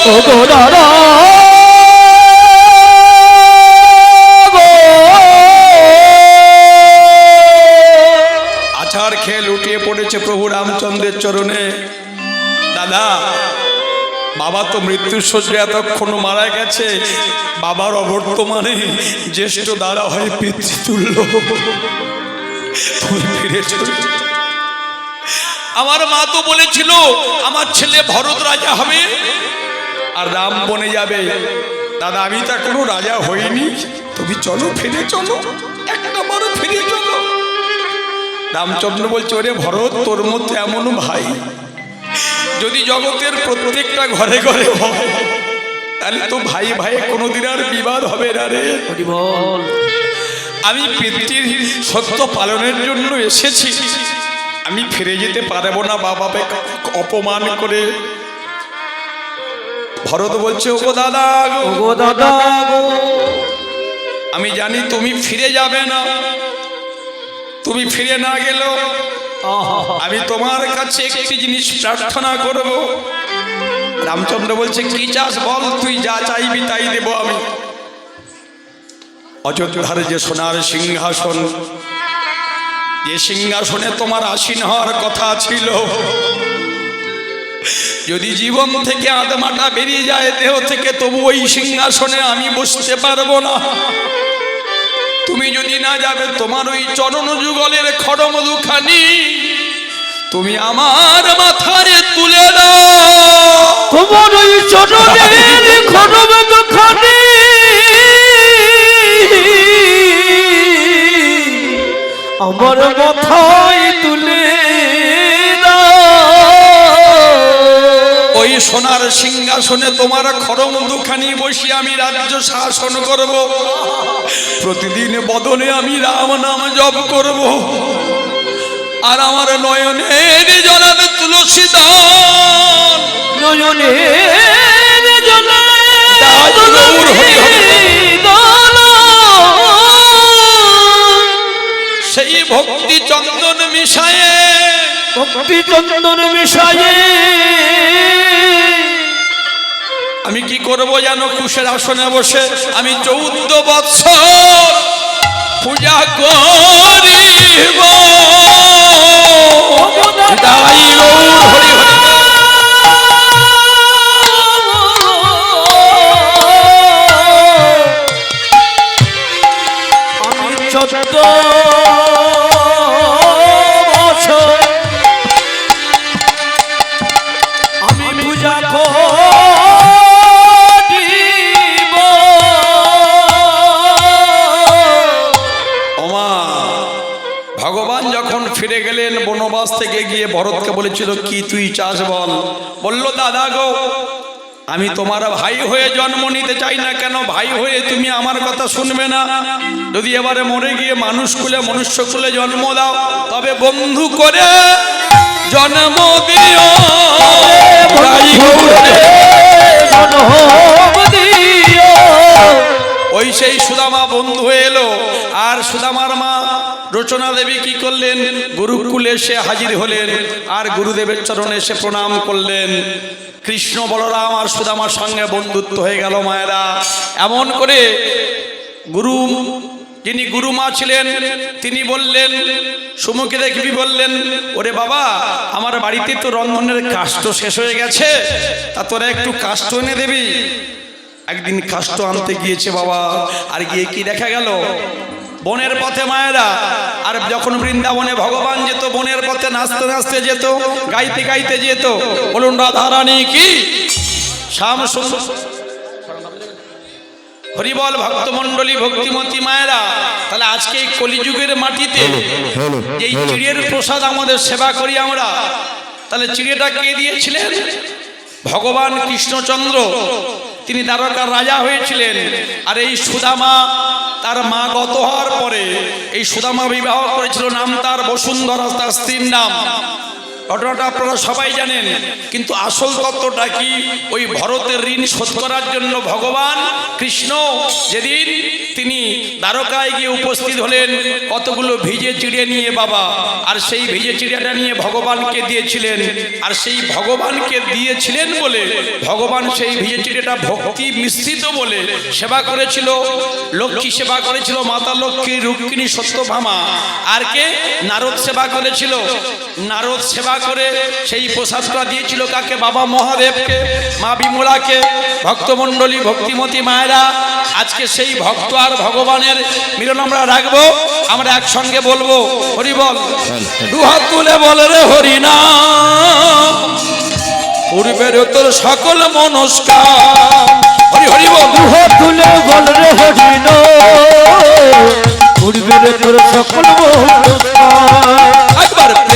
ও গো দাদা আছাড় খেয়ে লুটিয়ে পড়েছে প্রভু রামচন্দ্রের চরণে। দাদা, বাবা তো মৃত্যুর শয্যায় এতক্ষণ মারা গেছে, বাবার অবর্তমানে জ্যেষ্ঠ দাদা হয় পিতৃতুল্য, তুমি ফিরে চলে। আমার মা তো বলেছিল আমার ছেলে ভরত রাজা হবে আর রাম বনে যাবে। দাদা, আমি তো এখনো রাজা হইনি, তুমি চলো, ফিরে চলো, একটা বারো ফিরে চলো। রামচন্দ্র বলছে, ওরে ভরত, তোর মধ্যে এমন ভাই যদি জগতের প্রত্যেকটা ঘরে ঘরে হয় তাহলে তো ভাই ভাই কোনোদিন আর বিবাদ হবে না রে। আমি পিতৃর সত্য পালনের জন্য এসেছি, আমি ফিরে যেতে পারবো না বাবাকে অপমান করে। ভরত বলছে, ওগো দাদা, ও দাদা আমি জানি তুমি ফিরে যাবে না, তুমি ফিরে না গেলেও আমি তোমার কাছে একটি জিনিস প্রার্থনা করব। রামচন্দ্র বলছে, কি চাস বল, তুই যা চাইবি তাই দেব আমি। অযোধ্যার যে সোনার সিংহাসন, যে সিংহাসনে তোমার আসীন হওয়ার কথা ছিল, যদি জীবন থেকে আত্মাটা বেরিয়ে যায় দেহ থেকে, তবু ওই সিংহাসনে আমি বসতে পারবো না। তুমি যদি না যাবে, তোমার ওই চরণ যুগলের খড়ম দুখানি তুমি আমার মাথায় তুলে দাও। তোমার ওই চরণের খড়ম দুখানি আমার মাথায় তুলে দাও। ওই সোনার সিংহাসনে তোমার খড়ম দুখানি বসে আমি রাজ্য শাসন করব। প্রতিদিন বদনে আমি রাম নাম জপ করব, আর আমার নয়নের জলাবে তুলসী দান, নয়নের জলে সেই ভক্তি চন্দন মিশায়ে, ভক্তি চন্দন মিশায়ে আমি কি করব জানো? কুশের আসনে বসে আমি 14 বৎসর পূজা করিব। তাই গৌর হরি হরি। আমি 14 বছর আমি পূজা করিব। ওমা, ভগবান যখন ফিরে গেলেন বনবাস থেকে গিয়ে ভরতকে বলেছিল, কি তুই চাস বল? বলল, দাদা গো, আমি তোমার ভাই হয়ে জন্ম নিতে চাই না। কেন? ভাই হয়ে তুমি আমার কথা শুনবে না। যদি এবারে মরে গিয়ে মানুষ কুলে মনুষ্য কুলে জন্ম দাও, তবে বন্ধু করে জন্ম দিও। ওই সেই সুদামা বন্ধু হয়ে এলো। আর সুদামার মা রচনা দেবী কি করলেন? গুরুকুলে এসে হাজির হলেন আর গুরুদেবের চরণে এসে প্রণাম করলেন। কৃষ্ণ বলরাম আর সুদামার সঙ্গে বন্ধুত্ব হয়ে গেল মায়েরা। এমন করে গুরু, যিনি গুরুমা ছিলেন, তিনি বললেন, সুমুখে দেখবি বললেন, ওরে বাবা, আমার বাড়িতে তো রন্ধনের কাষ্ট শেষ হয়ে গেছে, তা তোরা একটু কাষ্ট এনে দিবি। একদিন কাষ্ট আনতে গিয়েছে বাবা, আর গিয়ে কি দেখা গেল? বনের পথে মায়েরা। আর যখন বৃন্দাবনে ভগবান যেত, বনের পথে নাচতে নাচতে যেত, গাইতে গাইতে যেত। বলুন, রাধারানী কি শ্যাম সুন্দর হরিবল ভক্তমণ্ডলী ভক্তিমতী মায়েরা। তাহলে আজকে এই কলিযুগের মাটিতে এই চিড়ের প্রসাদ আমাদের সেবা করি আমরা, তাহলে চিড়েটা কে দিয়েছিলেন? ভগবান কৃষ্ণচন্দ্র। তিনি দ্বারকার রাজা হয়েছিলেন। আর এই সুদামা তার মা গত হওয়ার পরে এই সুদামা বিবাহ করেছিল, নাম তার বসুন্ধরা, তার স্ত্রীর নাম। ঘটনাটা আপনারা সবাই জানেন, কিন্তু আসল তত্ত্বটা কি? ওই ভরতের ঋণ শোধ করার জন্য ভগবান কৃষ্ণ যেদিন তিনি দ্বারকায় গিয়ে উপস্থিত হলেন কতগুলো ভিজে চিড়ে নিয়ে বাবা, আর সেই ভিজে চিড়েটা নিয়ে ভগবানকে দিয়েছিলেন, আর সেই ভগবানকে দিয়েছিলেন বলে ভগবান সেই ভিজে চিড়েটা ভক্তি মিশ্রিত বলে সেবা করেছিল। লক্ষ্মী সেবা করেছিল, মাতা লক্ষ্মী, রুক্মিণী, সত্যভামা, আর কে? নারদ সেবা করেছিল। নারদ সেবা করে সেই প্রসাদটা দিয়েছিল কাকে? বাবা মহাদেবকে, মা বিমলাকে। ভক্তমণ্ডলী, ভক্তিমতী মায়েরা, আজকে সেই ভক্ত আর ভগবানের মিলন আমরা রাখবো। আমরা একসঙ্গে বলবো হরি বল, দুহাত তুলে বলে রে হরি নাম, পূর্বের তোর সকল মনস্কার। হরি হরি বল, দুহাত তুলে বল রে হরি নাম, পূর্বের তোর সকল মনস্কার। একবার